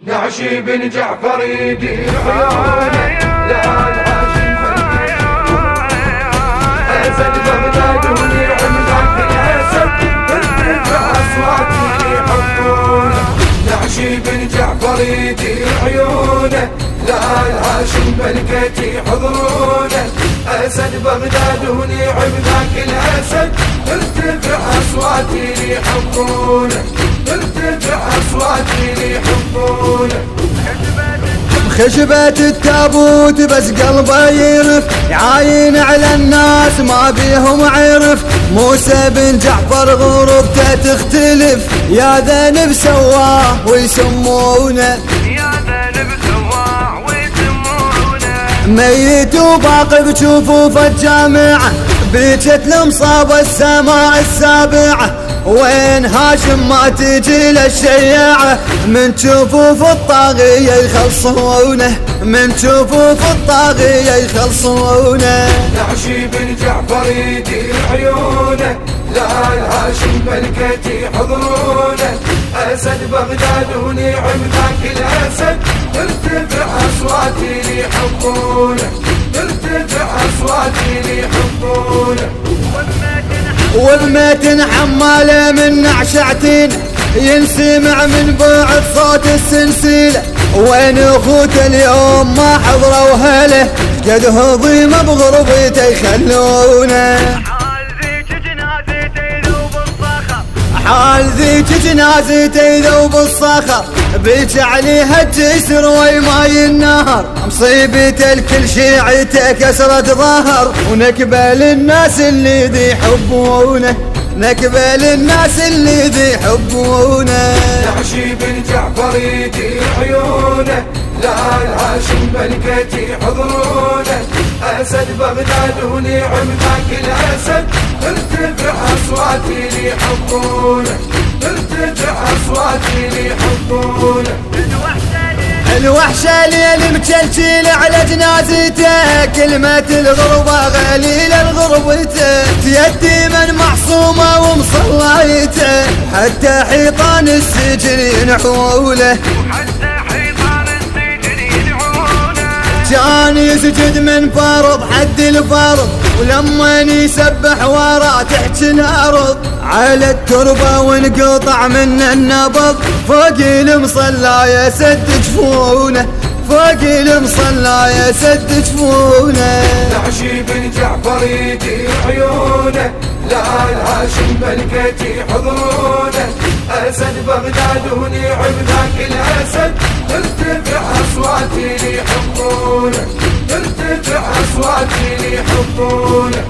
نعشي بن جعفر يدير عيونه لا الهاشم أسد بغداد ونعم ذاك الأسد ارتفع أصواتي يحبونه نعشي بن جعفر يدير عيونه لا الهاشم ملكتي يحضرونه أسد بغداد ونعم ذاك الأسد ارتفع أصواتي يحبونه ارتفع أصواتي يحبونه خشبة التابوت بس قلبه يرف يعاين على الناس ما بيهم عرف موسى بن جعفر غربته تختلف يا ذنب سواه ويسمونه ميت وباقي بجفوف الجامعة بيجت المصاب السماء السابعة وين هاشم ما تجي للشياعة من جفوف الطاغية يخلصونه من جفوف الطاغية يخلصونه نعشي بن جعفر يدير عيونه لا الهاشم ملكتي يحضرونه أسد بغداد ونعم ذاك الأسد ارتفع أصواتي يحبونه ارتفع أصواتي يحبونه والمتن حماله من نعشعتين ينسمع من بعد صوت السلسلة وين اخوته اليوم ما حضروا هله قد هضيمه بغربته يخلونه حال ذيك جنازته يذوب الصخر بيج عليها الجسر ويماي النهر مصيبة الكل شيعته كسرت ظهر ونقبل الناس اللي ذي يحبونه نقبل الناس اللي ذي يحبونه نعشي بن جعفر يدير عيونه لا الهاشم ملكتي يحضرونه أسد بغداد ونعم ذاك الأسد ارتفع أصواتي يحبونه ارتفع أصواتي يحبونه الوحشة ليل مكلكل على جنازته كلمة الغربة غليلة لغربته يتيما معصومة ومصلايته حتى حيطان السجن ينحوله كان يسجد من فرض حد الفرض ولما يسبح ورا تحكي الارض على التربة وانقطع من النبض فوق المصلى يسد جفونه فوق المصلى يسد جفونه نعشي بن جعفر يدير عيونه لا الهاشم ملكتي يحضرونه أسد بغداد ونعم ذاك الأسد ارتفع أصواتي يحبونه ارتفع أصواتي يحبونه